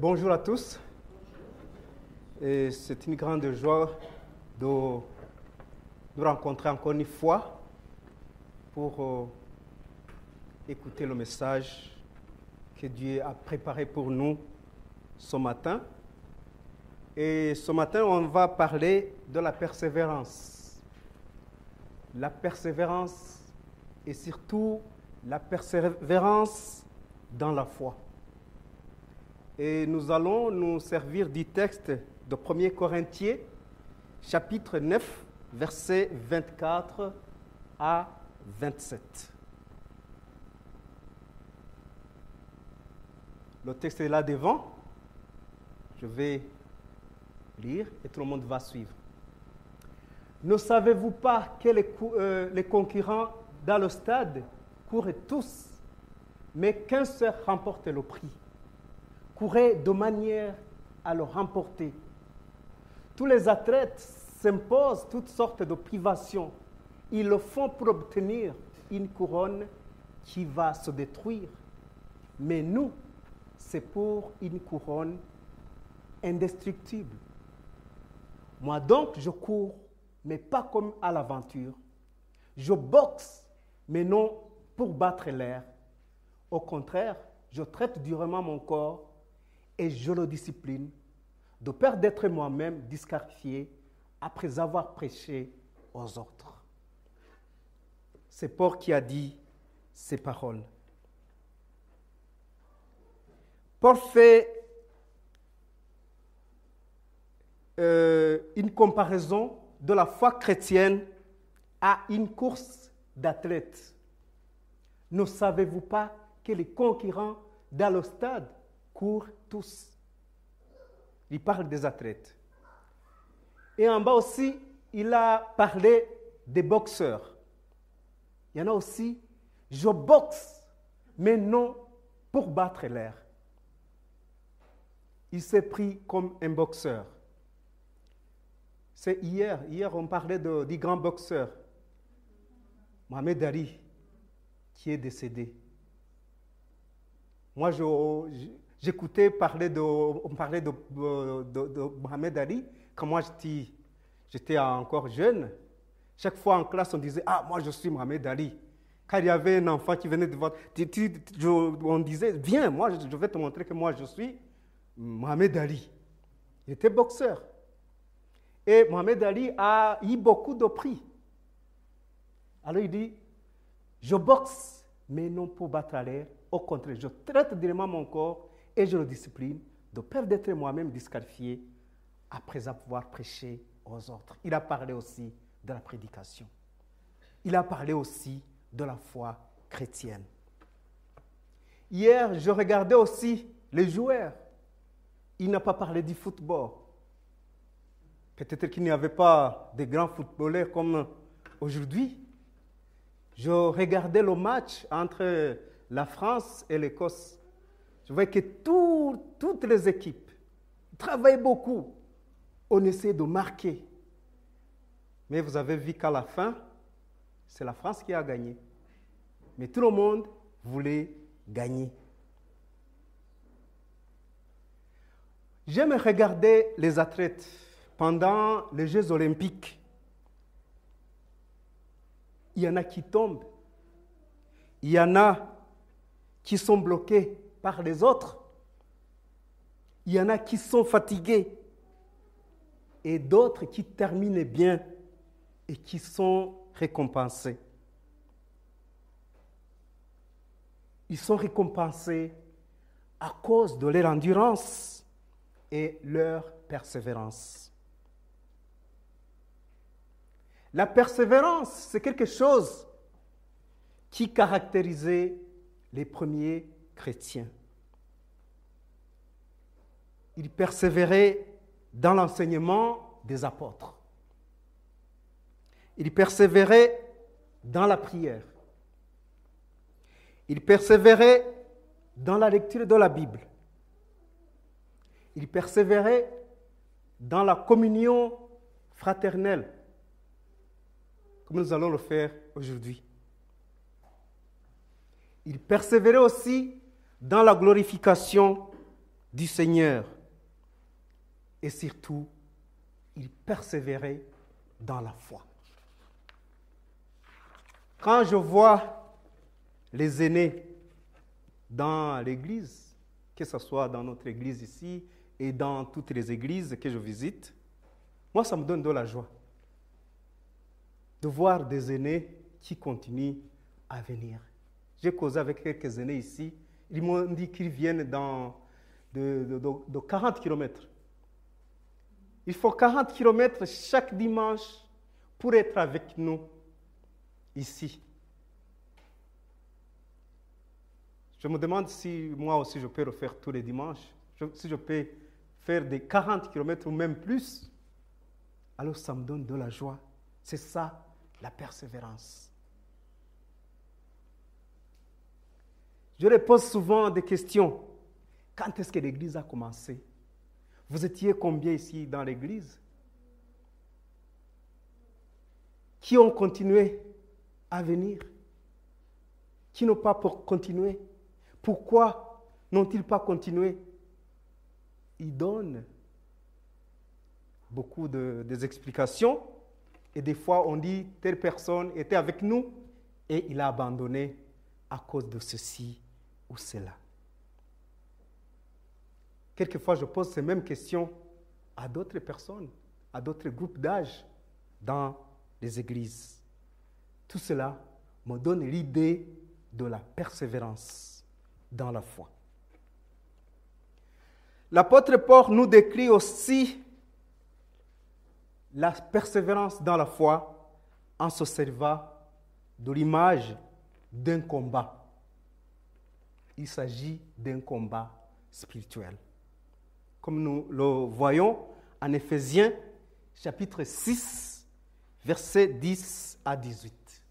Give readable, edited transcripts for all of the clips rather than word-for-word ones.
Bonjour à tous. Et c'est une grande joie de nous rencontrer encore une fois pour écouter le message que Dieu a préparé pour nous ce matin. Et ce matin, on va parler de la persévérance. La persévérance et surtout la persévérance dans la foi. Et nous allons nous servir du texte de 1 Corinthiens, chapitre 9, versets 24 à 27. Le texte est là devant. Je vais lire et tout le monde va suivre. Ne savez-vous pas que les concurrents dans le stade courent tous, mais qu'un seul remporte le prix? Courez de manière à le remporter. Tous les athlètes s'imposent toutes sortes de privations. Ils le font pour obtenir une couronne qui va se détruire. Mais nous, c'est pour une couronne indestructible. Moi donc, je cours, mais pas comme à l'aventure. Je boxe, mais non pour battre l'air. Au contraire, je traite durement mon corps et je le discipline, de peur d'être moi-même disqualifié après avoir prêché aux autres. C'est Paul qui a dit ces paroles. Paul fait une comparaison de la foi chrétienne à une course d'athlètes. Ne savez-vous pas que les concurrents dans le stade courent tous? Il parle des athlètes. Et en bas aussi, il a parlé des boxeurs. Il y en a aussi, je boxe, mais non pour battre l'air. Il s'est pris comme un boxeur. C'est hier on parlait du grand boxeur, Mohamed Ali, qui est décédé. Moi, j'écoutais on parlait de Mohamed Ali quand moi j'étais encore jeune. Chaque fois en classe, on disait « Ah, moi je suis Mohamed Ali ». Quand il y avait un enfant qui venait de voir, on disait « Viens, moi je vais te montrer que moi je suis Mohamed Ali ». Il était boxeur. Et Mohamed Ali a eu beaucoup de prix. Alors il dit « Je boxe, mais non pour battre à l'air. Au contraire, je traite directement mon corps et je le discipline de peur d'être moi-même disqualifié après avoir prêché aux autres. » Il a parlé aussi de la prédication. Il a parlé aussi de la foi chrétienne. Hier, je regardais aussi les joueurs. Il n'a pas parlé du football. Peut-être qu'il n'y avait pas de grands footballeurs comme aujourd'hui. Je regardais le match entre la France et l'Écosse. Je voyais que toutes les équipes travaillaient beaucoup. On essayait de marquer. Mais vous avez vu qu'à la fin, c'est la France qui a gagné. Mais tout le monde voulait gagner. J'aime regarder les athlètes pendant les Jeux olympiques. Il y en a qui tombent. Il y en a qui sont bloqués par les autres. Il y en a qui sont fatigués. Et d'autres qui terminent bien et qui sont récompensés. Ils sont récompensés à cause de leur endurance et leur persévérance. La persévérance, c'est quelque chose qui caractérisait les premiers chrétiens. Ils persévéraient dans l'enseignement des apôtres. Ils persévéraient dans la prière. Ils persévéraient dans la lecture de la Bible. Ils persévéraient dans la communion fraternelle, comme nous allons le faire aujourd'hui. Il persévérait aussi dans la glorification du Seigneur. Et surtout, ils persévéraient dans la foi. Quand je vois les aînés dans l'église, que ce soit dans notre église ici et dans toutes les églises que je visite, moi, ça me donne de la joie de voir des aînés qui continuent à venir. J'ai causé avec quelques aînés ici. Ils m'ont dit qu'ils viennent de 40 kilomètres. Il faut 40 kilomètres chaque dimanche pour être avec nous ici. Je me demande si moi aussi je peux le faire tous les dimanches. Si je peux faire des 40 kilomètres ou même plus, alors ça me donne de la joie. C'est ça, la persévérance. Je leur pose souvent des questions. Quand est-ce que l'église a commencé? Vous étiez combien ici dans l'église? Qui ont continué à venir? Qui n'ont pas continué? Pourquoi n'ont-ils pas continué? Ils donnent beaucoup des explications et des fois on dit telle personne était avec nous et il a abandonné à cause de ceci ou cela. Quelquefois, je pose ces mêmes questions à d'autres personnes, à d'autres groupes d'âge dans les églises. Tout cela me donne l'idée de la persévérance dans la foi. L'apôtre Paul nous décrit aussi la persévérance dans la foi en se servant de l'image d'un combat. Il s'agit d'un combat spirituel. Comme nous le voyons en Éphésiens, chapitre 6, versets 10 à 18.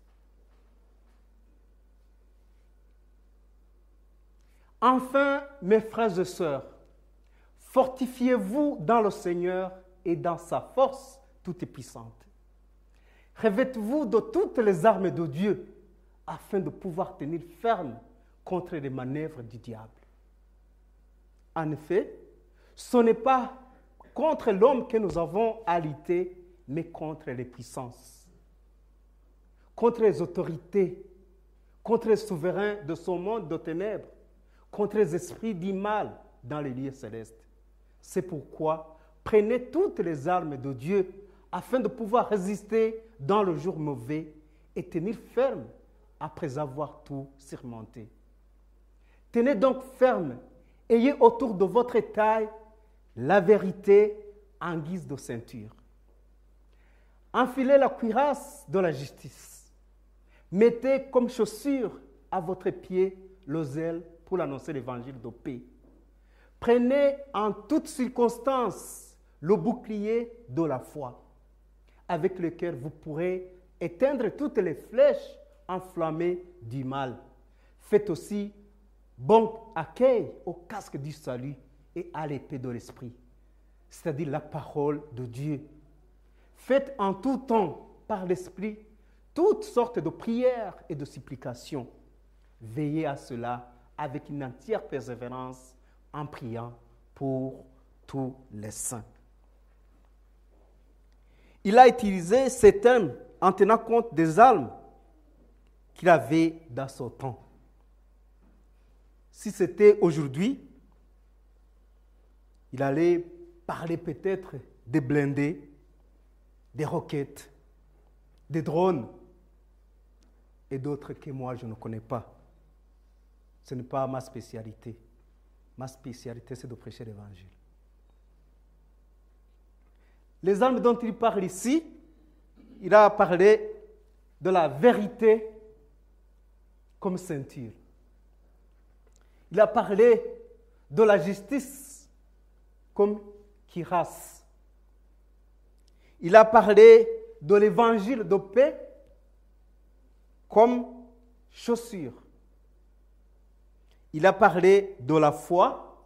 Enfin, mes frères et sœurs, fortifiez-vous dans le Seigneur et dans sa force toute puissante. Revêtez-vous de toutes les armes de Dieu afin de pouvoir tenir ferme contre les manœuvres du diable. En effet, ce n'est pas contre l'homme que nous avons à lutter, mais contre les puissances, contre les autorités, contre les souverains de ce monde de ténèbres, contre les esprits du mal dans les lieux célestes. C'est pourquoi prenez toutes les armes de Dieu afin de pouvoir résister dans le jour mauvais et tenir ferme après avoir tout surmonté. Tenez donc ferme, ayez autour de votre taille la vérité en guise de ceinture. Enfilez la cuirasse de la justice. Mettez comme chaussure à votre pied le zèle pour annoncer l'évangile de paix. Prenez en toutes circonstances le bouclier de la foi, avec lequel vous pourrez éteindre toutes les flèches enflammées du mal. Faites aussi bon accueil au casque du salut et à l'épée de l'esprit, c'est-à-dire la parole de Dieu. Faites en tout temps, par l'esprit, toutes sortes de prières et de supplications. Veillez à cela avec une entière persévérance en priant pour tous les saints. Il a utilisé ces termes en tenant compte des armes qu'il avait dans son temps. Si c'était aujourd'hui, il allait parler peut-être des blindés, des roquettes, des drones et d'autres que moi je ne connais pas. Ce n'est pas ma spécialité. Ma spécialité, c'est de prêcher l'évangile. Les armes dont il parle ici, il a parlé de la vérité comme ceinture. Il a parlé de la justice comme cuirasse. Il a parlé de l'évangile de paix comme chaussure. Il a parlé de la foi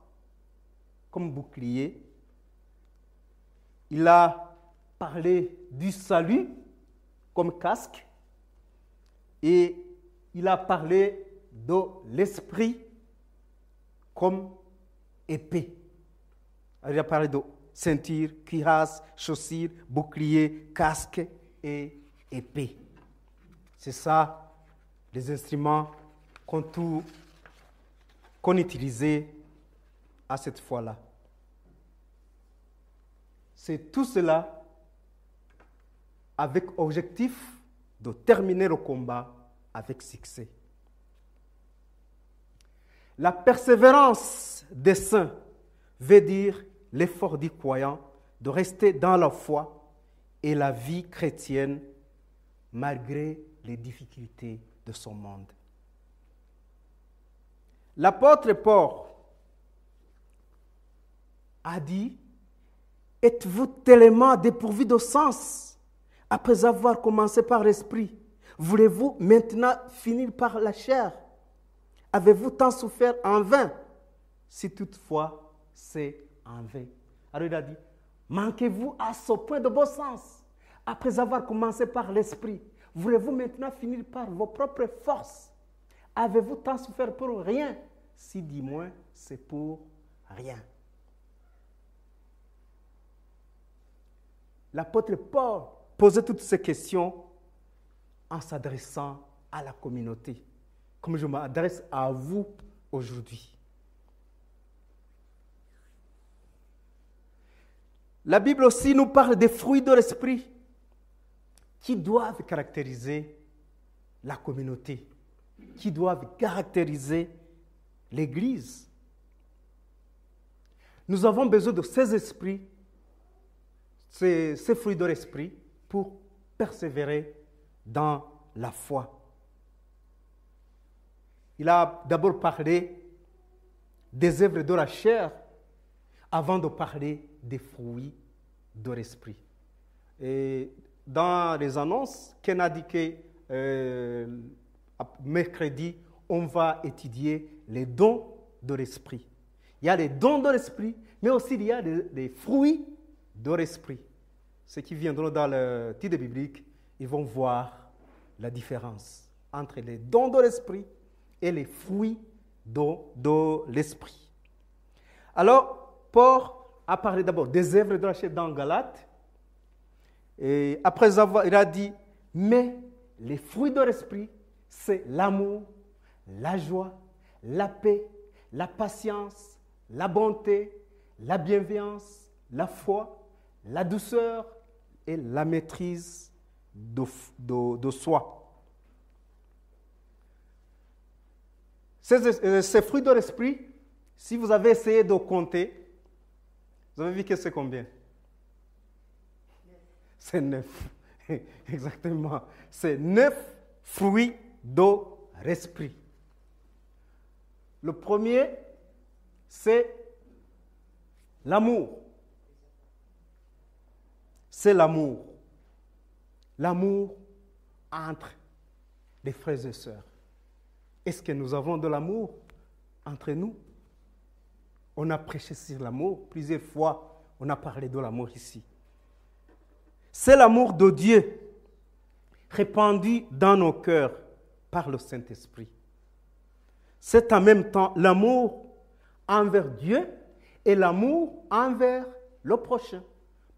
comme bouclier. Il a parlé du salut comme casque. Et il a parlé de l'esprit comme épée. Il a parlé de ceinture, cuirasse, chaussures, bouclier, casque et épée. C'est ça, les instruments qu'on utilisait à cette fois-là. C'est tout cela avec objectif de terminer le combat avec succès. La persévérance des saints veut dire l'effort du croyant de rester dans la foi et la vie chrétienne malgré les difficultés de son monde. L'apôtre Paul a dit: êtes-vous tellement dépourvus de sens après avoir commencé par l'esprit? Voulez-vous maintenant finir par la chair? Avez-vous tant souffert en vain? Si toutefois c'est en vain. Alors il a dit: manquez-vous à ce point de bon sens après avoir commencé par l'esprit? Voulez-vous maintenant finir par vos propres forces? Avez-vous tant souffert pour rien? Si du moins c'est pour rien. L'apôtre Paul posait toutes ces questions en s'adressant à la communauté, comme je m'adresse à vous aujourd'hui. La Bible aussi nous parle des fruits de l'esprit qui doivent caractériser la communauté, qui doivent caractériser l'Église. Nous avons besoin de ces esprits, ces fruits de l'esprit pour persévérer dans la foi. Il a d'abord parlé des œuvres de la chair avant de parler des fruits de l'esprit. Et dans les annonces, Ken a dit que mercredi, on va étudier les dons de l'esprit. Il y a les dons de l'esprit, mais aussi il y a les fruits de l'esprit. Ceux qui viendront dans le titre biblique, ils vont voir la différence entre les dons de l'esprit et les fruits de l'esprit. Alors, Paul a parlé d'abord des œuvres de la chair dans Galates. Et après avoir, il a dit, mais les fruits de l'esprit, c'est l'amour, la joie, la paix, la patience, la bonté, la bienveillance, la foi, la douceur et la maîtrise de soi. Ces fruits de l'esprit, si vous avez essayé de compter, vous avez vu que c'est combien? C'est 9. Exactement. C'est 9 fruits de l'esprit. Le premier, c'est l'amour. C'est l'amour. L'amour entre les frères et sœurs. Est-ce que nous avons de l'amour entre nous? On a prêché sur l'amour. Plusieurs fois, on a parlé de l'amour ici. C'est l'amour de Dieu répandu dans nos cœurs par le Saint-Esprit. C'est en même temps l'amour envers Dieu et l'amour envers le prochain.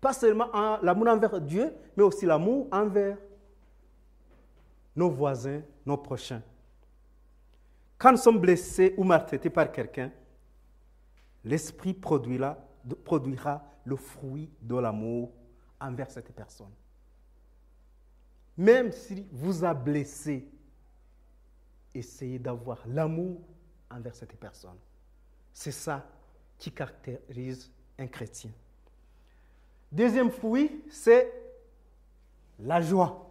Pas seulement l'amour envers Dieu, mais aussi l'amour envers nos voisins, nos prochains. Quand nous sommes blessés ou maltraités par quelqu'un, l'Esprit produira le fruit de l'amour envers cette personne. Même s'il vous a blessé, essayez d'avoir l'amour envers cette personne. C'est ça qui caractérise un chrétien. Deuxième fruit, c'est la joie.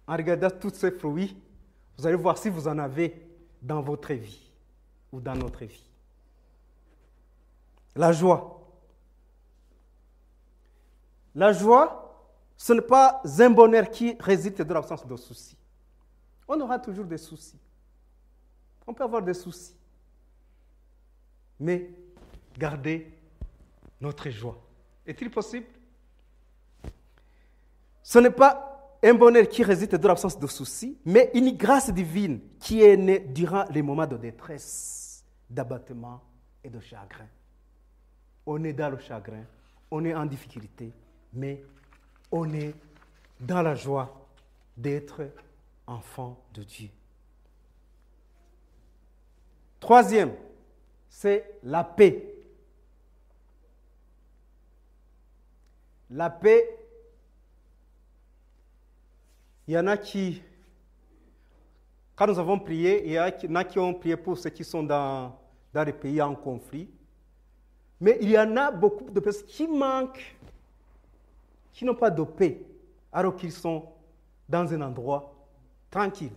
En regardant tous ces fruits, vous allez voir si vous en avez dans votre vie ou dans notre vie. La joie. La joie, ce n'est pas un bonheur qui résulte de l'absence de soucis. On aura toujours des soucis. On peut avoir des soucis. Mais gardez notre joie. Est-il possible? Ce n'est pas un bonheur qui résulte de l'absence de soucis, mais une grâce divine qui est née durant les moments de détresse, d'abattement et de chagrin. on est dans le chagrin, on est en difficulté, mais on est dans la joie d'être enfant de Dieu. Troisième, c'est la paix. La paix, il y en a qui, quand nous avons prié, il y en a qui ont prié pour ceux qui sont dans les pays en conflit. Mais il y en a beaucoup de personnes qui manquent, qui n'ont pas de paix, alors qu'ils sont dans un endroit tranquille.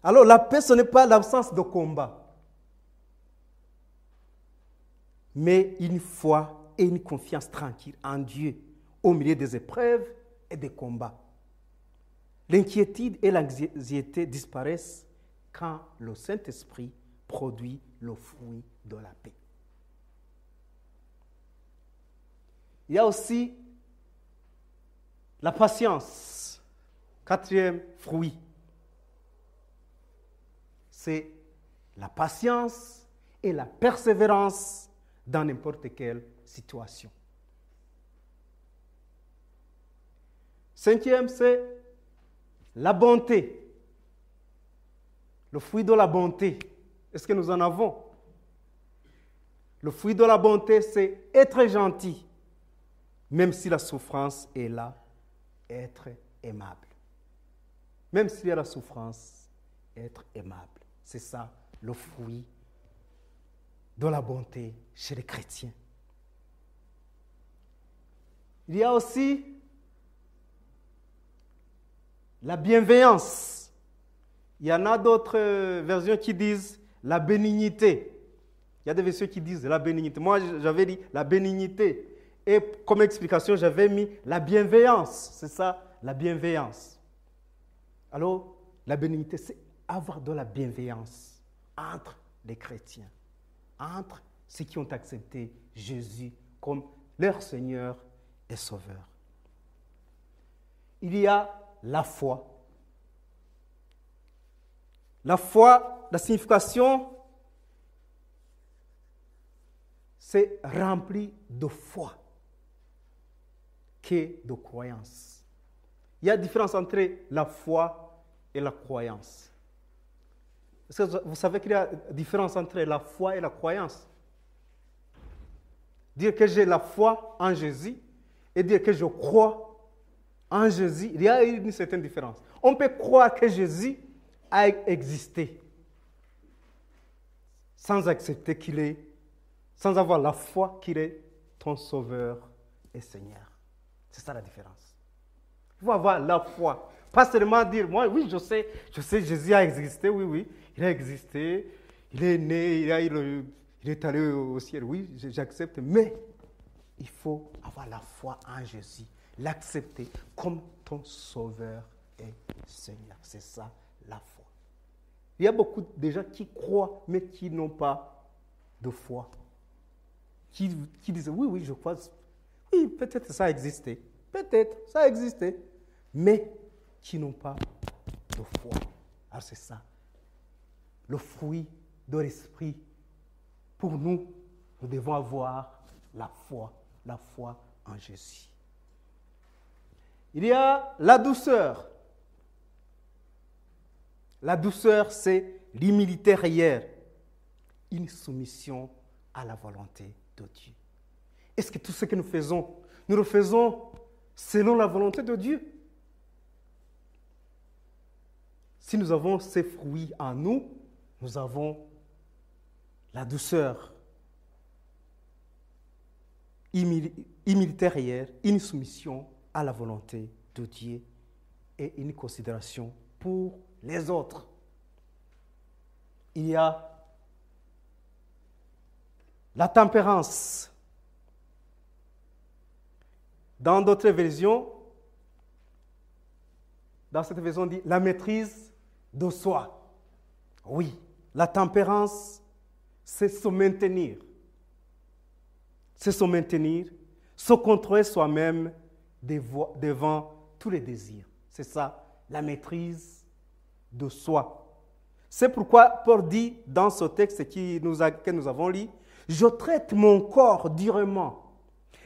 Alors la paix, ce n'est pas l'absence de combat, mais une foi et une confiance tranquille en Dieu au milieu des épreuves et des combats. L'inquiétude et l'anxiété disparaissent quand le Saint-Esprit produit le fruit de la paix. Il y a aussi la patience, quatrième fruit. C'est la patience et la persévérance dans n'importe quelle situation. Cinquième, c'est la bonté. Le fruit de la bonté. Est-ce que nous en avons? Le fruit de la bonté, c'est être gentil, même si la souffrance est là, être aimable. Même s'il y a la souffrance, être aimable. C'est ça, le fruit de la bonté chez les chrétiens. Il y a aussi la bienveillance. Il y en a d'autres versions qui disent la bénignité. Il y a des versions qui disent la bénignité. Moi, j'avais dit la bénignité. Et comme explication, j'avais mis la bienveillance. C'est ça, la bienveillance. Alors, la bénignité, c'est avoir de la bienveillance entre les chrétiens, entre ceux qui ont accepté Jésus comme leur Seigneur et Sauveur. Il y a la foi. La foi, la signification, c'est rempli de foi que de croyance. Il y a une différence entre la foi et la croyance. Est-ce que vous savez qu'il y a une différence entre la foi et la croyance? Dire que j'ai la foi en Jésus et dire que je crois en Jésus, il y a une certaine différence. On peut croire que Jésus a existé sans accepter qu'il est, sans avoir la foi qu'il est ton Sauveur et Seigneur. C'est ça la différence. Il faut avoir la foi. Pas seulement dire, moi, oui, je sais, Jésus a existé, oui, il a existé, il est né, il est allé au ciel, oui, j'accepte, mais il faut avoir la foi en Jésus, l'accepter comme ton Sauveur et Seigneur. C'est ça, la foi. Il y a beaucoup de gens qui croient, mais qui n'ont pas de foi. Qui disent, oui, je crois, oui, peut-être ça a existé, mais qui n'ont pas de foi. Alors c'est ça, le fruit de l'esprit. Pour nous, nous devons avoir la foi en Jésus. Il y a la douceur. La douceur, c'est l'humilité réelle, une soumission à la volonté de Dieu. Est-ce que tout ce que nous le faisons selon la volonté de Dieu? Si nous avons ces fruits en nous, nous avons la douceur, humilité réelle, une soumission à la volonté de Dieu et une considération pour les autres. Il y a la tempérance. Dans d'autres versions, dans cette version, on dit la maîtrise de soi. Oui, la tempérance, c'est se maintenir. C'est se maintenir, se contrôler soi-même devant tous les désirs. C'est ça, la maîtrise de soi. C'est pourquoi Paul dit dans ce texte que nous avons lu, Je traite mon corps durement.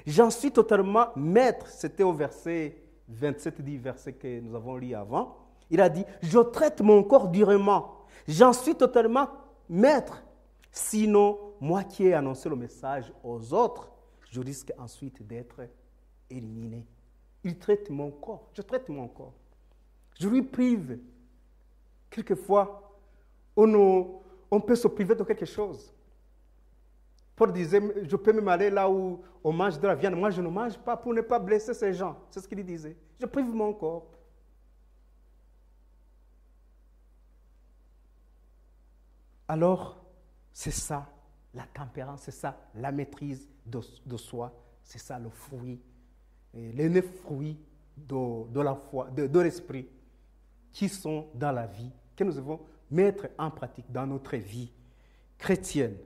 J'en suis totalement maître. C'était au verset 27, dit verset que nous avons lu avant. Il a dit, je traite mon corps durement. J'en suis totalement maître. Sinon, moi qui ai annoncé le message aux autres, je risque ensuite d'être éliminé. Il traite mon corps. Je traite mon corps. Je lui prive. Quelquefois, on peut se priver de quelque chose. Paul disait, je peux même aller là où on mange de la viande. Moi, je ne mange pas pour ne pas blesser ces gens. C'est ce qu'il disait. Je prive mon corps. Alors, c'est ça la tempérance, c'est ça la maîtrise de soi, c'est ça le fruit, les 9 fruits de la foi, de l'esprit qui sont dans la vie, que nous devons mettre en pratique dans notre vie chrétienne.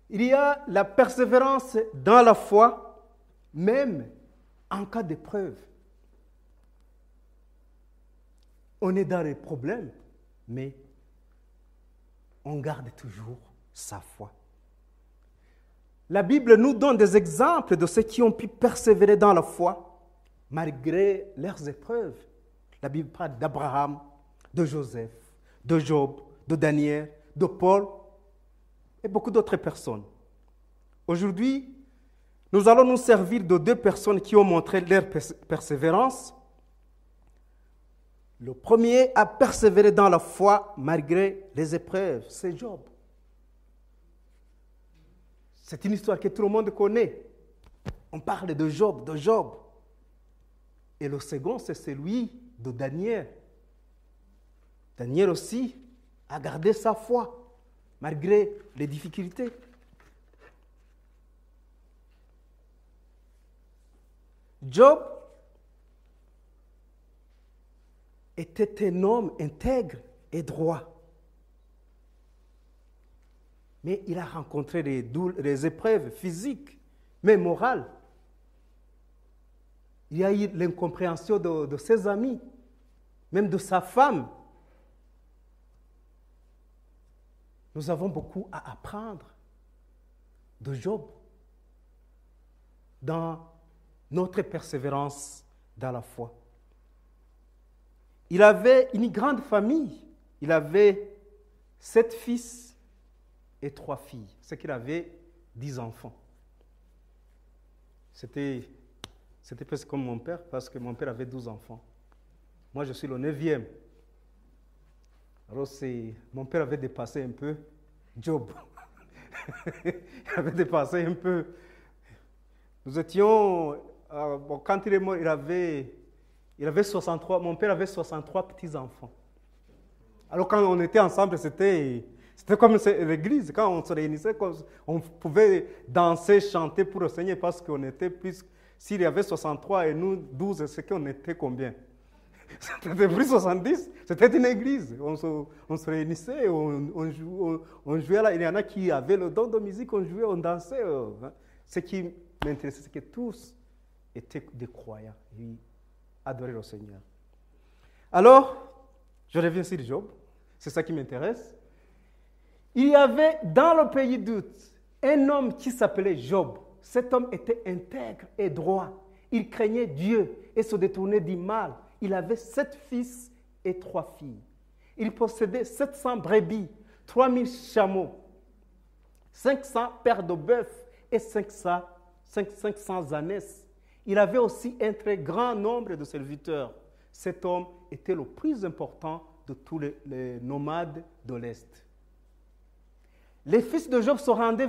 Il y a la persévérance dans la foi, même en cas d'épreuve. On est dans les problèmes, mais on garde toujours sa foi. La Bible nous donne des exemples de ceux qui ont pu persévérer dans la foi, malgré leurs épreuves. La Bible parle d'Abraham, de Joseph, de Job, de Daniel, de Paul, et beaucoup d'autres personnes. Aujourd'hui, nous allons nous servir de 2 personnes qui ont montré leur persévérance. Le premier a persévéré dans la foi malgré les épreuves, c'est Job. C'est une histoire que tout le monde connaît. On parle de Job, Et le second, c'est celui de Daniel. Daniel aussi a gardé sa foi malgré les difficultés. Job était un homme intègre et droit. Mais il a rencontré des épreuves physiques, mais morales. Il y a eu l'incompréhension de ses amis, même de sa femme. Nous avons beaucoup à apprendre de Job dans notre persévérance dans la foi. Il avait une grande famille. Il avait 7 fils et 3 filles. C'est qu'il avait 10 enfants. C'était presque comme mon père, parce que mon père avait 12 enfants. Moi, je suis le 9e. Alors, mon père avait dépassé un peu Job. Il avait dépassé un peu. Nous étions... quand il est mort, il avait 63, mon père avait 63 petits-enfants. Alors quand on était ensemble, c'était comme l'église. Quand on se réunissait, on pouvait danser, chanter pour le Seigneur parce qu'on était plus... S'il y avait 63 et nous 12, c'est qu'on était combien? C'était plus 70, c'était une église. On se réunissait, on jouait là. Il y en a qui avaient le don de musique, on jouait, on dansait. Ce qui m'intéressait, c'est que tous étaient des croyants. Ils adoraient le Seigneur. Alors, je reviens sur Job. C'est ça qui m'intéresse. Il y avait dans le pays d'Out un homme qui s'appelait Job. Cet homme était intègre et droit. Il craignait Dieu et se détournait du mal. Il avait 7 fils et 3 filles. Il possédait 700 brebis, 3000 chameaux, 500 paires de bœufs et 500 ânesses. Il avait aussi un très grand nombre de serviteurs. Cet homme était le plus important de tous les nomades de l'Est. Les fils de Job se rendaient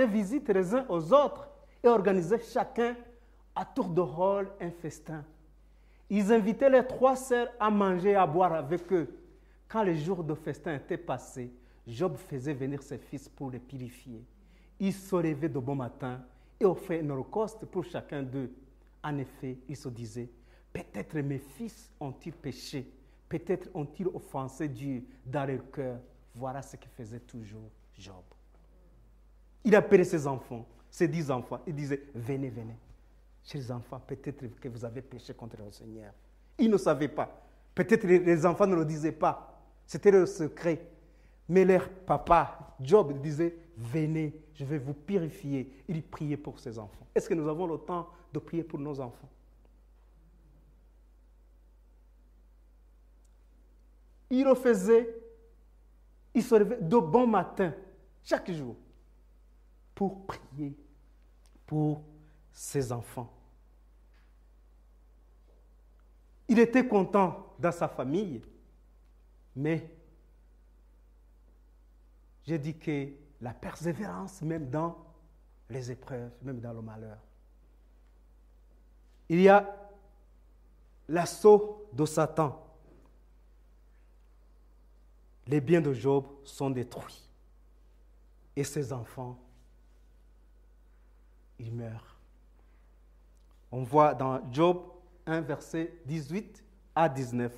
visite les uns aux autres et organisaient chacun à tour de rôle un festin. Ils invitaient les 3 sœurs à manger et à boire avec eux. Quand les jours de festin étaient passés, Job faisait venir ses fils pour les purifier. Il se levait de bon matin et offrait un holocauste pour chacun d'eux. En effet, il se disait, peut-être mes fils ont-ils péché, peut-être ont-ils offensé Dieu dans leur cœur. Voilà ce que faisait toujours Job. Il appelait ses enfants, ses 10 enfants, il disait, venez, venez. Chers enfants, peut-être que vous avez péché contre le Seigneur. Ils ne savaient pas. Peut-être les enfants ne le disaient pas. C'était le secret. Mais leur papa, Job, disait, venez, je vais vous purifier. Il priait pour ses enfants. Est-ce que nous avons le temps de prier pour nos enfants? Il le faisait, il se levait de bon matin, chaque jour, pour prier pour ses enfants. Il était content dans sa famille, mais j'ai dit que la persévérance, même dans les épreuves, même dans le malheur. Il y a l'assaut de Satan. Les biens de Job sont détruits. Et ses enfants, ils meurent. On voit dans Job 1, verset 18 à 19.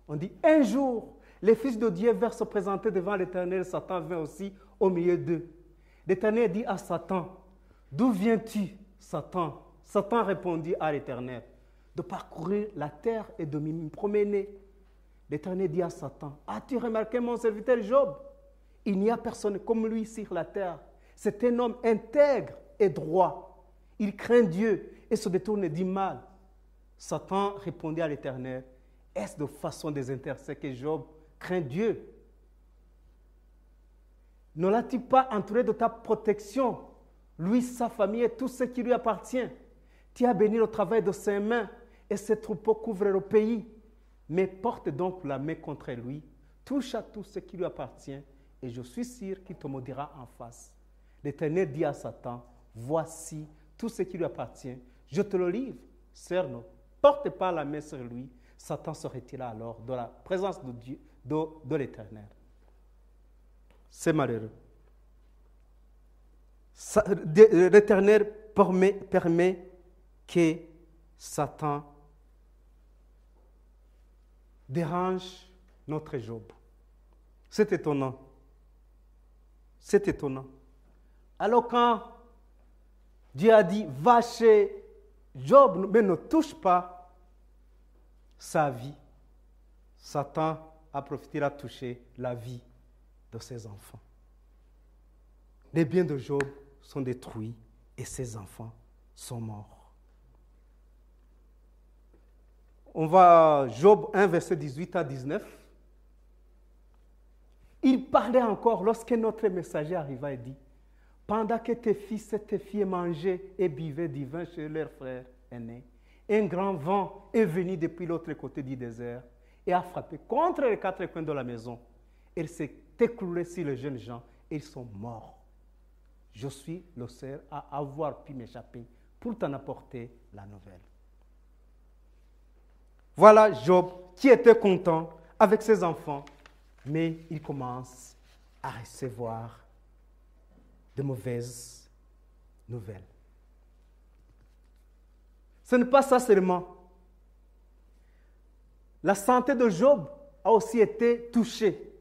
On dit, un jour, les fils de Dieu vinrent se présenter devant l'Éternel. Satan vint aussi au milieu d'eux. L'Éternel dit à Satan, d'où viens-tu, Satan? Satan répondit à l'Éternel, de parcourir la terre et de m'y promener. L'Éternel dit à Satan, as-tu remarqué mon serviteur Job? Il n'y a personne comme lui sur la terre. C'est un homme intègre et droit. Il craint Dieu et se détourne du mal. Satan répondit à l'Éternel, est-ce de façon désintéressée que Job craint Dieu? Ne l'as-tu pas entouré de ta protection, lui, sa famille et tout ce qui lui appartient? Tu as béni le travail de ses mains et ses troupeaux couvrent le pays. Mais porte donc la main contre lui, touche à tout ce qui lui appartient, et je suis sûr qu'il te maudira en face. L'Éternel dit à Satan, voici tout ce qui lui appartient, je te le livre, Seigneur, ne porte pas la main sur lui. Satan se retira alors de la présence de Dieu, de l'Éternel. C'est malheureux. L'Éternel permet que Satan dérange notre Job. C'est étonnant. C'est étonnant. Alors quand Dieu a dit, va chez Job, mais ne touche pas sa vie, Satan a profité à toucher la vie de ses enfants. Les biens de Job sont détruits et ses enfants sont morts. On va à Job 1, verset 18 à 19. Il parlait encore lorsque notre messager arriva et dit, pendant que tes fils et tes filles mangeaient et buvaient du vin chez leur frère aîné, un grand vent est venu depuis l'autre côté du désert et a frappé contre les quatre coins de la maison. Il s'est écroulé sur les jeunes gens et ils sont morts. Je suis le seul à avoir pu m'échapper pour t'en apporter la nouvelle. Voilà Job qui était content avec ses enfants, mais il commence à recevoir de mauvaises nouvelles. Ce n'est pas ça seulement. La santé de Job a aussi été touchée.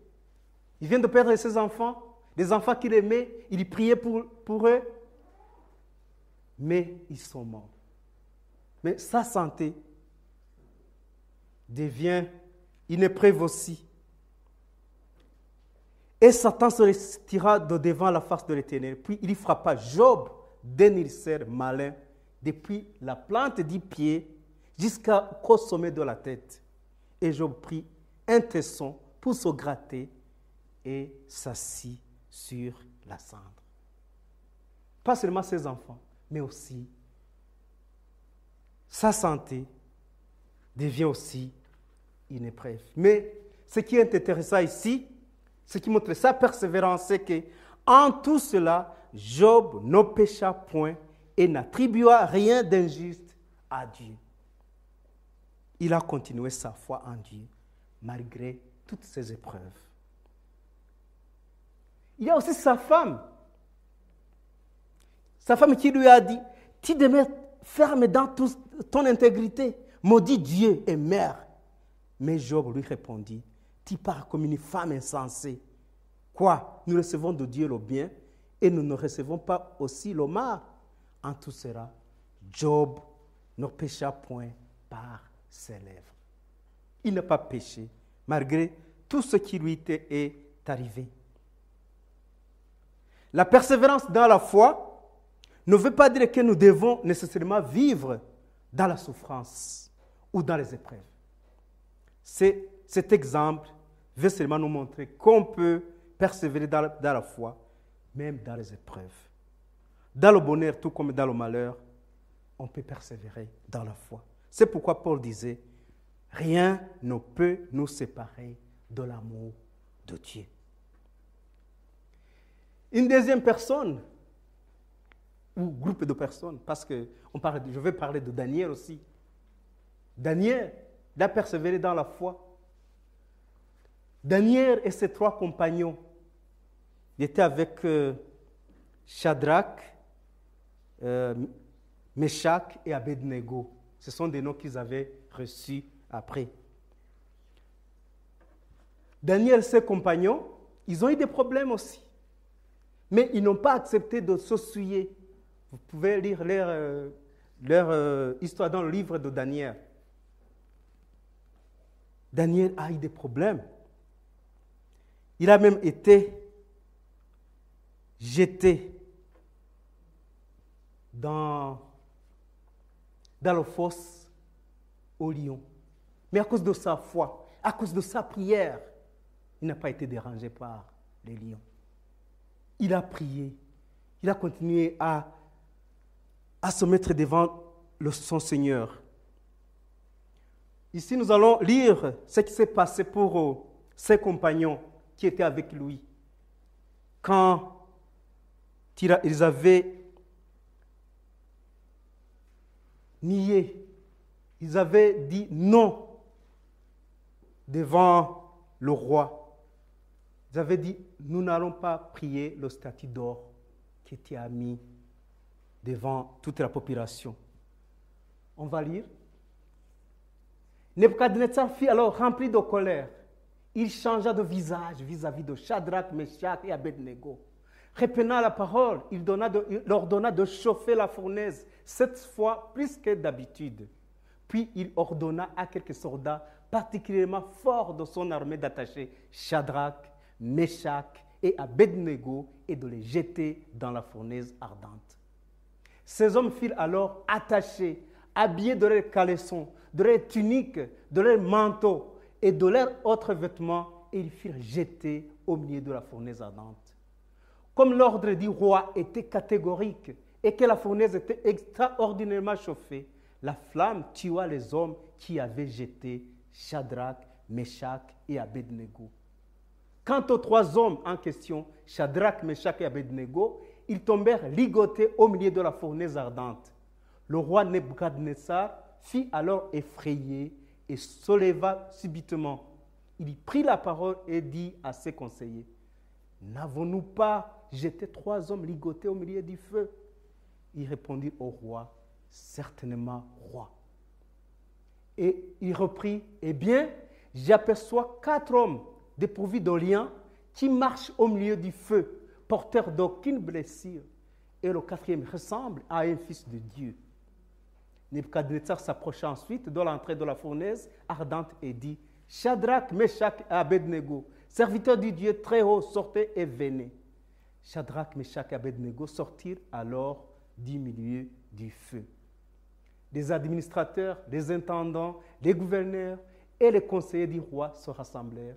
Il vient de perdre ses enfants, des enfants qu'il aimait, il priait pour eux, mais ils sont morts. Mais sa santé devient une épreuve aussi. Et Satan se retira de devant la face de l'Éternel. Puis il frappa Job d'un ulcère malin depuis la plante du pied jusqu'au sommet de la tête. Et Job prit un tesson pour se gratter et s'assit sur la cendre. Pas seulement ses enfants, mais aussi sa santé devient aussi une épreuve. Mais ce qui est intéressant ici, ce qui montre sa persévérance, c'est qu'en tout cela, Job ne pécha point et n'attribua rien d'injuste à Dieu. Il a continué sa foi en Dieu, malgré toutes ces épreuves. Il y a aussi sa femme qui lui a dit, tu demeures ferme dans ton intégrité, maudit Dieu et mère. Mais Job lui répondit, tu parles comme une femme insensée. Quoi? Nous recevons de Dieu le bien et nous ne recevons pas aussi le mal. En tout cela, Job ne pécha point par ses lèvres. Il n'a pas péché, malgré tout ce qui lui est arrivé. La persévérance dans la foi ne veut pas dire que nous devons nécessairement vivre dans la souffrance ou dans les épreuves. Cet exemple veut seulement nous montrer qu'on peut persévérer dans la foi, même dans les épreuves. Dans le bonheur, tout comme dans le malheur, on peut persévérer dans la foi. C'est pourquoi Paul disait, rien ne peut nous séparer de l'amour de Dieu. Une deuxième personne, ou groupe de personnes, parce que je vais parler de Daniel aussi. Daniel a persévéré dans la foi. Daniel et ses 3 compagnons étaient avec Shadrach, Meshach et Abednego. Ce sont des noms qu'ils avaient reçus après. Daniel et ses compagnons, ils ont eu des problèmes aussi. Mais ils n'ont pas accepté de s'essuyer. Vous pouvez lire leur histoire dans le livre de Daniel. Daniel a eu des problèmes. Il a même été jeté dans le fosse au lion. Mais à cause de sa foi, à cause de sa prière, il n'a pas été dérangé par les lions. Il a prié, il a continué à se mettre devant son Seigneur. Ici, nous allons lire ce qui s'est passé pour ses compagnons qui étaient avec lui. Quand ils avaient nié, ils avaient dit non devant le roi. Ils avaient dit, nous n'allons pas prier le statut d'or qui était mis devant toute la population. On va lire. Nebuchadnezzar fut alors rempli de colère. Il changea de visage vis-à-vis de Shadrach, Meshach et Abednego. Reprenant la parole, il leur ordonna de chauffer la fournaise, cette fois plus que d'habitude. Puis il ordonna à quelques soldats particulièrement forts de son armée d'attacher Shadrach, Meshach et Abednego et de les jeter dans la fournaise ardente. Ces hommes furent alors attachés, habillés de leurs caleçons, de leurs tuniques, de leurs manteaux et de leurs autres vêtements, et ils furent jetés au milieu de la fournaise ardente. Comme l'ordre du roi était catégorique et que la fournaise était extraordinairement chauffée, la flamme tua les hommes qui avaient jeté Shadrach, Meshach et Abednego. Quant aux 3 hommes en question, Shadrach, Meshach et Abednego, ils tombèrent ligotés au milieu de la fournaise ardente. Le roi Nebuchadnezzar fut alors effrayé et se leva subitement. Il prit la parole et dit à ses conseillers, « N'avons-nous pas jeté 3 hommes ligotés au milieu du feu ?» Il répondit au roi, « Certainement, roi. » Et il reprit, « Eh bien, j'aperçois 4 hommes dépourvus de liens qui marchent au milieu du feu, porteurs d'aucune blessure. Et le 4e ressemble à un fils de Dieu. » Nebuchadnezzar s'approcha ensuite de l'entrée de la fournaise ardente et dit, « Shadrach, Meshach et Abednego, serviteurs du Dieu très haut, sortez et venez. » Shadrach, Meshach et Abednego sortirent alors du milieu du feu. Les administrateurs, les intendants, les gouverneurs et les conseillers du roi se rassemblèrent.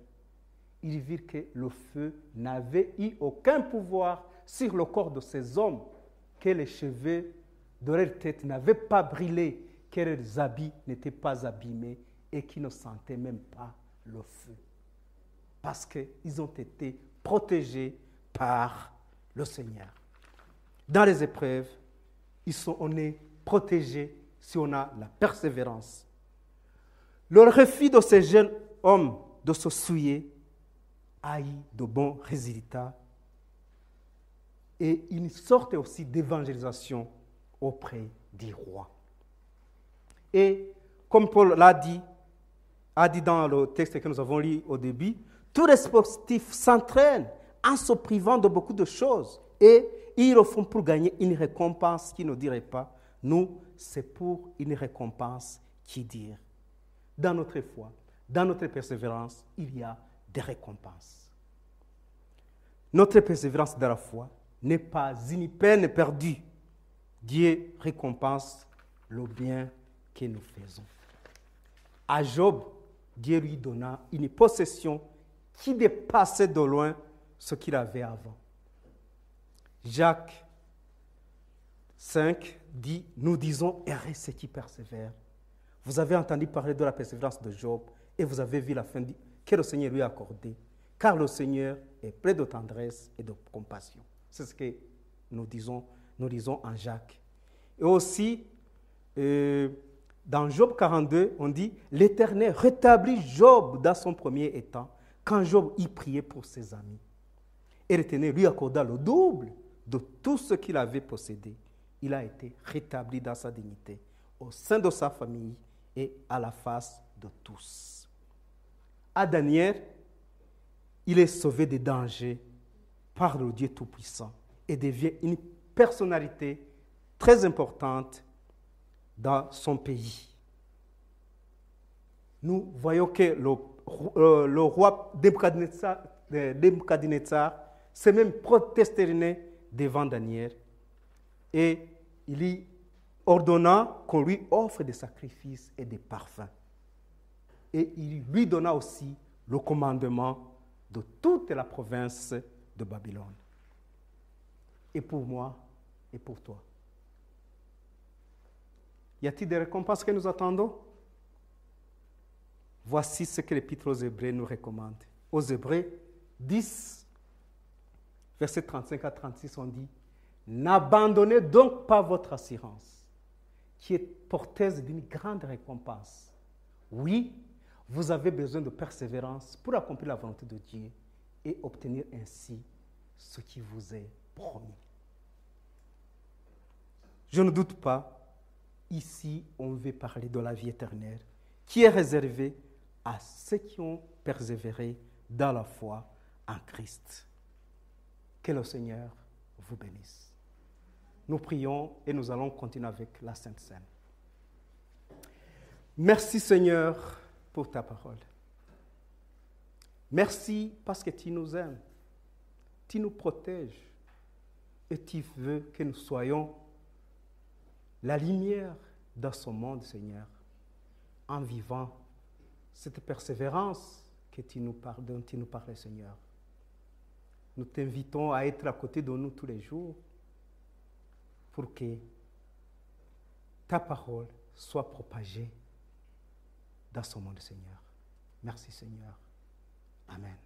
Ils virent que le feu n'avait eu aucun pouvoir sur le corps de ces hommes, que les cheveux de leur tête n'avaient pas brûlé, que leurs habits n'étaient pas abîmés et qu'ils ne sentaient même pas le feu. Parce qu'ils ont été protégés par le Seigneur. Dans les épreuves, on est protégés si on a la persévérance. Le refus de ces jeunes hommes de se souiller a eu de bons résultats et une sorte aussi d'évangélisation auprès du roi. Et comme Paul l'a dit dans le texte que nous avons lu au début, tous les sportifs s'entraînent en se privant de beaucoup de choses et ils le font pour gagner une récompense qui ne dirait pas. Nous, c'est pour une récompense qui dit. Dans notre foi, dans notre persévérance, il y a des récompenses. Notre persévérance dans la foi n'est pas une peine perdue. Dieu récompense le bien que nous faisons. À Job, Dieu lui donna une possession qui dépassait de loin ce qu'il avait avant. Jacques 5 dit, nous disons, errez ceux qui persévèrent. Vous avez entendu parler de la persévérance de Job et vous avez vu la fin que le Seigneur lui a accordée. Car le Seigneur est plein de tendresse et de compassion. C'est ce que nous disons en Jacques. Et aussi, dans Job 42, on dit, l'Éternel rétablit Job dans son premier état, quand Job y priait pour ses amis. Et l'Éternel lui accorda le double de tout ce qu'il avait possédé. Il a été rétabli dans sa dignité, au sein de sa famille et à la face de tous. À Daniel, il est sauvé des dangers par le Dieu Tout-Puissant et devient une personnalité très importante dans son pays. Nous voyons que le roi Nebuchadnezzar s'est même prosterné devant Daniel et il lui ordonna qu'on lui offre des sacrifices et des parfums. Et il lui donna aussi le commandement de toute la province de Babylone. Et pour moi et pour toi. Y a-t-il des récompenses que nous attendons? Voici ce que l'Épître aux Hébreux nous recommande. Aux Hébreux 10, versets 35 à 36, on dit « N'abandonnez donc pas votre assurance, qui est porteuse d'une grande récompense. Oui, vous avez besoin de persévérance pour accomplir la volonté de Dieu et obtenir ainsi ce qui vous est promis. » Je ne doute pas, ici on veut parler de la vie éternelle qui est réservée à ceux qui ont persévéré dans la foi en Christ. Que le Seigneur vous bénisse. Nous prions et nous allons continuer avec la Sainte Seine. Merci Seigneur pour ta parole. Merci parce que tu nous aimes, tu nous protèges et tu veux que nous soyons la lumière dans ce monde, Seigneur, en vivant cette persévérance que dont tu nous parles, Seigneur. Nous t'invitons à être à côté de nous tous les jours pour que ta parole soit propagée dans ce monde, Seigneur. Merci, Seigneur. Amen.